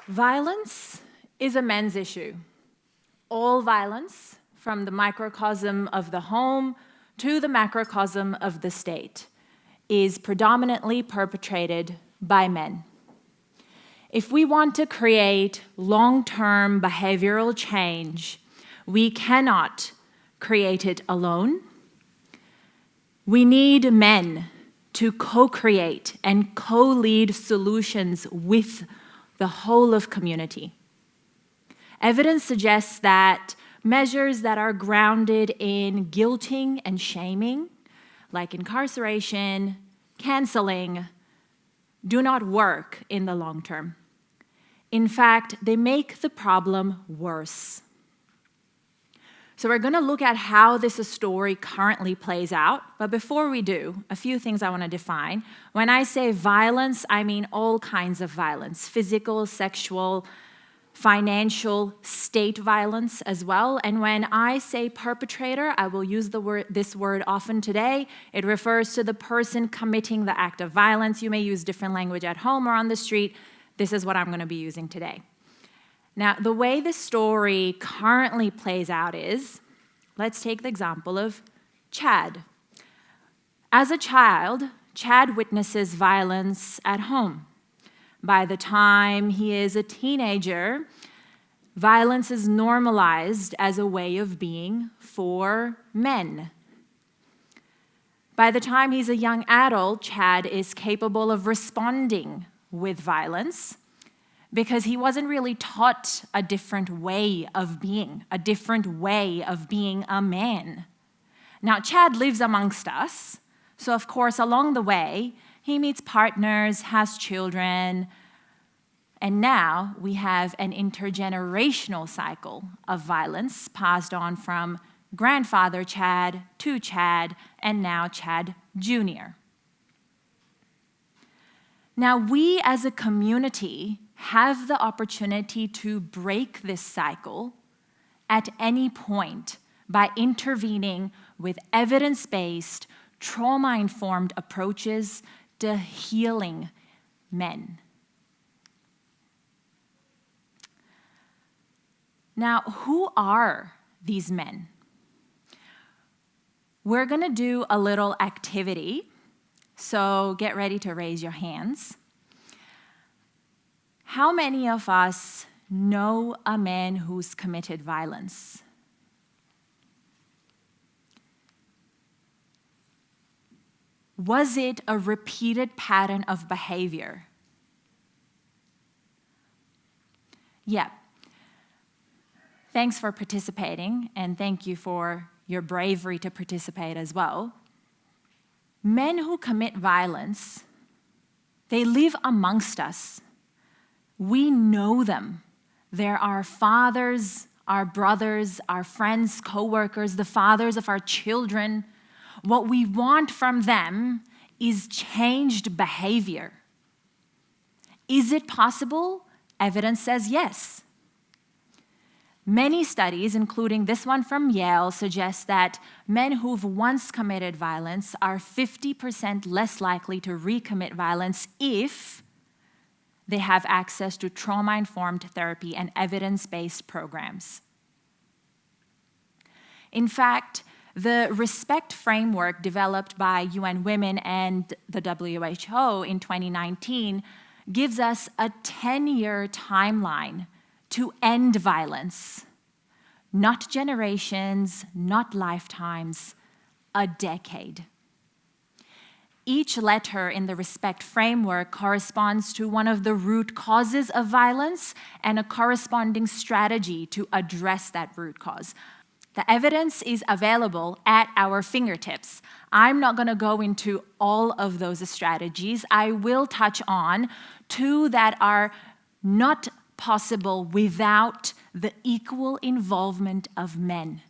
Violence is a men's issue. All violence, from the microcosm of the home to the macrocosm of the state, is predominantly perpetrated by men. If we want to create long-term behavioral change, we cannot create it alone. We need men to co-create and co-lead solutions with the whole of community. Evidence suggests that measures that are grounded in guilting and shaming, like incarceration, canceling, do not work in the long term. In fact, they make the problem worse. So we're going to look at how this story currently plays out. But before we do, a few things I want to define. When I say violence, I mean all kinds of violence: physical, sexual, financial, state violence as well. And when I say perpetrator, I will use this word often today. It refers to the person committing the act of violence. You may use different language at home or on the street. This is what I'm going to be using today. Now, the way this story currently plays out is, let's take the example of Chad. As a child, Chad witnesses violence at home. By the time he is a teenager, violence is normalized as a way of being for men. By the time he's a young adult, Chad is capable of responding with violence, because he wasn't really taught a different way of being a man. Now, Chad lives amongst us, so of course, along the way, he meets partners, has children, and now we have an intergenerational cycle of violence passed on from grandfather Chad to Chad, and now Chad Jr. Now, we as a community have the opportunity to break this cycle at any point by intervening with evidence-based, trauma-informed approaches to healing men. Now, who are these men? We're going to do a little activity, so get ready to raise your hands. How many of us know a man who's committed violence? Was it a repeated pattern of behavior? Yeah. Thanks for participating, and thank you for your bravery to participate as well. Men who commit violence, they live amongst us. We know them. They're our fathers, our brothers, our friends, co-workers, the fathers of our children. What we want from them is changed behavior. Is it possible? Evidence says yes. Many studies, including this one from Yale, suggest that men who've once committed violence are 50% less likely to recommit violence if they have access to trauma-informed therapy and evidence-based programs. In fact, the respect framework developed by UN Women and the WHO in 2019 gives us a 10-year timeline to end violence. Not generations, not lifetimes, a decade. Each letter in the respect framework corresponds to one of the root causes of violence and a corresponding strategy to address that root cause. The evidence is available at our fingertips. I'm not going to go into all of those strategies. I will touch on two that are not possible without the equal involvement of men.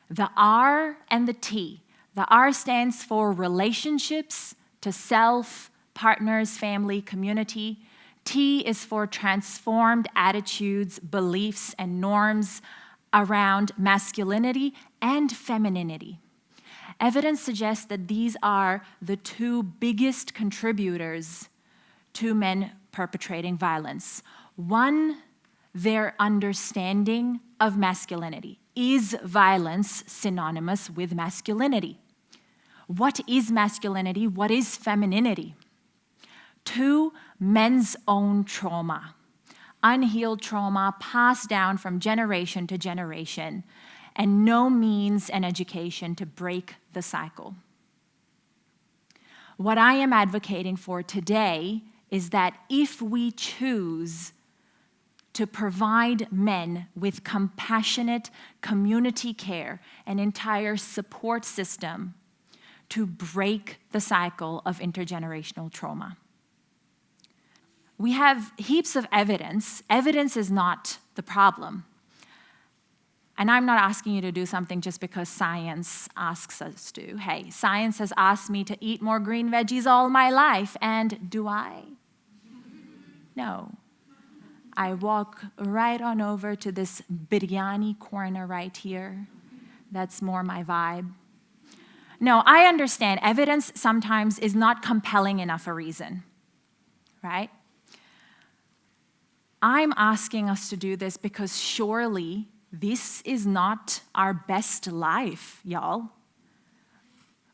The R and the T. The R stands for relationships to self, partners, family, community. T is for transformed attitudes, beliefs, and norms around masculinity and femininity. Evidence suggests that these are the two biggest contributors to men perpetrating violence. One, their understanding of masculinity. Is violence synonymous with masculinity? What is masculinity? What is femininity? Two, men's own trauma. Unhealed trauma passed down from generation to generation, and no means and education to break the cycle. What I am advocating for today is that if we choose to provide men with compassionate community care, an entire support system to break the cycle of intergenerational trauma. We have heaps of evidence. Evidence is not the problem. And I'm not asking you to do something just because science asks us to. Hey, science has asked me to eat more green veggies all my life, and do I? No. I walk right on over to this biryani corner right here. That's more my vibe. No, I understand evidence sometimes is not compelling enough a reason, right? I'm asking us to do this because surely this is not our best life, y'all.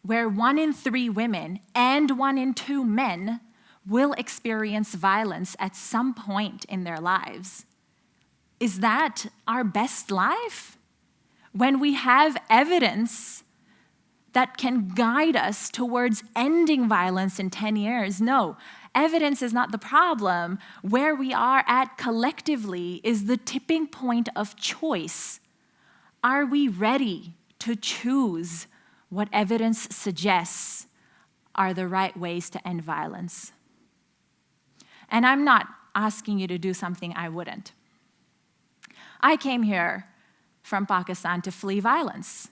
Where 1 in 3 women and 1 in 2 men will experience violence at some point in their lives. Is that our best life? When we have evidence that can guide us towards ending violence in 10 years? No, evidence is not the problem. Where we are at collectively is the tipping point of choice. Are we ready to choose what evidence suggests are the right ways to end violence? And I'm not asking you to do something I wouldn't. I came here from Pakistan to flee violence.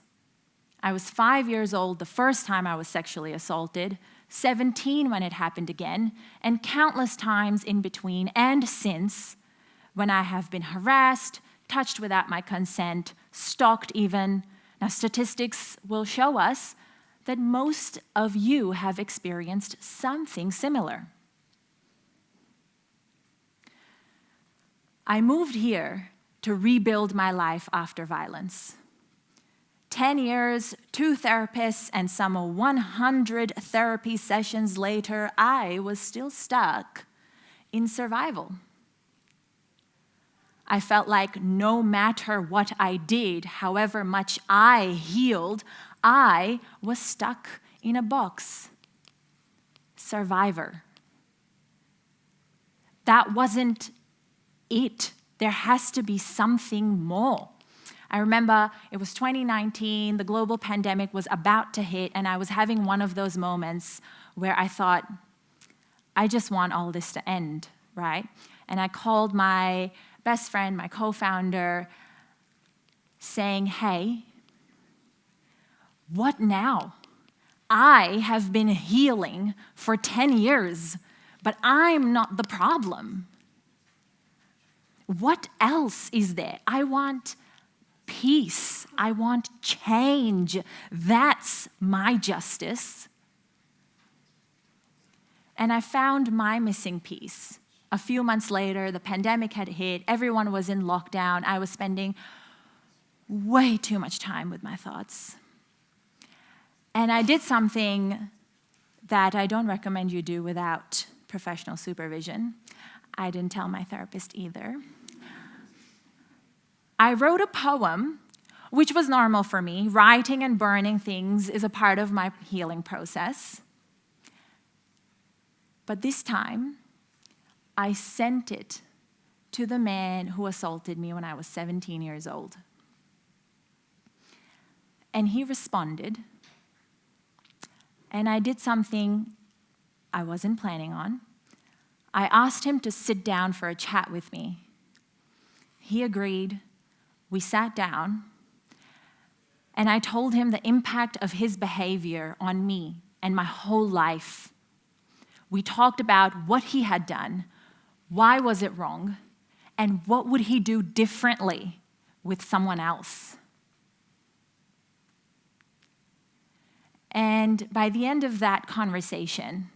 I was 5 years old the first time I was sexually assaulted, 17 when it happened again, and countless times in between and since when I have been harassed, touched without my consent, stalked even. Now, statistics will show us that most of you have experienced something similar. I moved here to rebuild my life after violence. 10 years, 2 therapists, and some 100 therapy sessions later, I was still stuck in survival. I felt like no matter what I did, however much I healed, I was stuck in a box. Survivor. That wasn't it. There has to be something more. I remember it was 2019, the global pandemic was about to hit, and I was having one of those moments where I thought, I just want all this to end, right? And I called my best friend, my co-founder, saying, hey, what now? I have been healing for 10 years, but I'm not the problem. What else is there? I want peace. I want change. That's my justice. And I found my missing piece. A few months later, the pandemic had hit. Everyone was in lockdown. I was spending way too much time with my thoughts. And I did something that I don't recommend you do without professional supervision. I didn't tell my therapist either. I wrote a poem, which was normal for me. Writing and burning things is a part of my healing process. But this time, I sent it to the man who assaulted me when I was 17 years old. And he responded, and I did something I wasn't planning on. I asked him to sit down for a chat with me. He agreed. We sat down, and I told him the impact of his behavior on me and my whole life. We talked about what he had done, why was it wrong, and what would he do differently with someone else. And by the end of that conversation,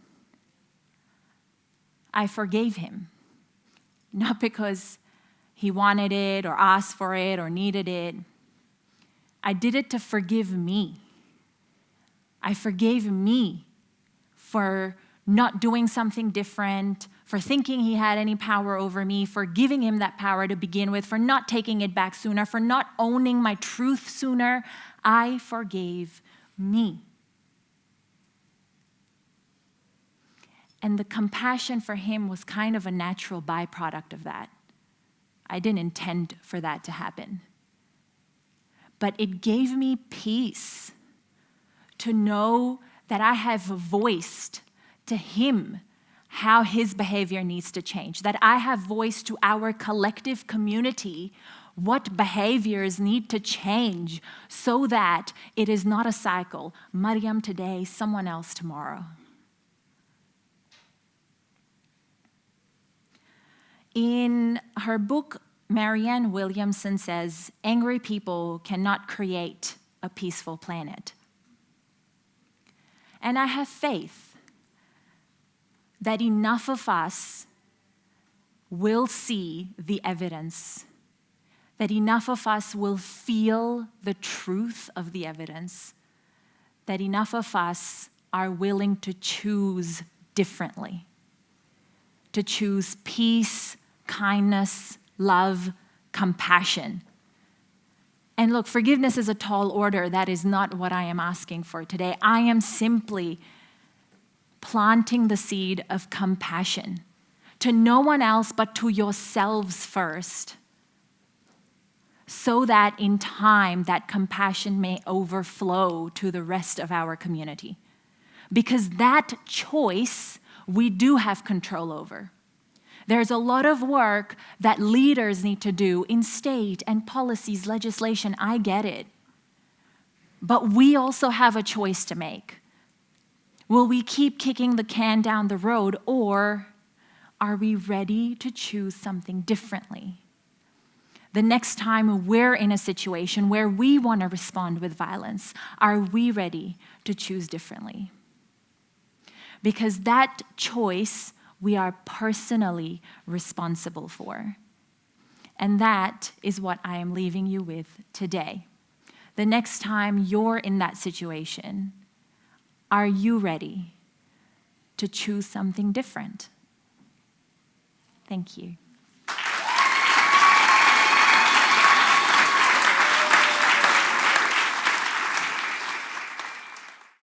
I forgave him. not because he wanted it or asked for it or needed it. I did it to forgive me. I forgave me for not doing something different, for thinking he had any power over me, for giving him that power to begin with, for not taking it back sooner, for not owning my truth sooner. I forgave me. And the compassion for him was kind of a natural byproduct of that. I didn't intend for that to happen. But it gave me peace to know that I have voiced to him how his behavior needs to change, that I have voiced to our collective community what behaviors need to change so that it is not a cycle. Mariam today, someone else tomorrow. In her book, Marianne Williamson says, angry people cannot create a peaceful planet. And I have faith that enough of us will see the evidence, that enough of us will feel the truth of the evidence, that enough of us are willing to choose differently, to choose peace, kindness, love, compassion. And look, forgiveness is a tall order. That is not what I am asking for today. I am simply planting the seed of compassion to no one else but to yourselves first, so that in time that compassion may overflow to the rest of our community. Because that choice we do have control over. There's a lot of work that leaders need to do in state and policies, legislation. I get it. But we also have a choice to make. Will we keep kicking the can down the road, or are we ready to choose something differently? The next time we're in a situation where we want to respond with violence, are we ready to choose differently? Because that choice we are personally responsible for. And that is what I am leaving you with today. The next time you're in that situation, are you ready to choose something different? Thank you.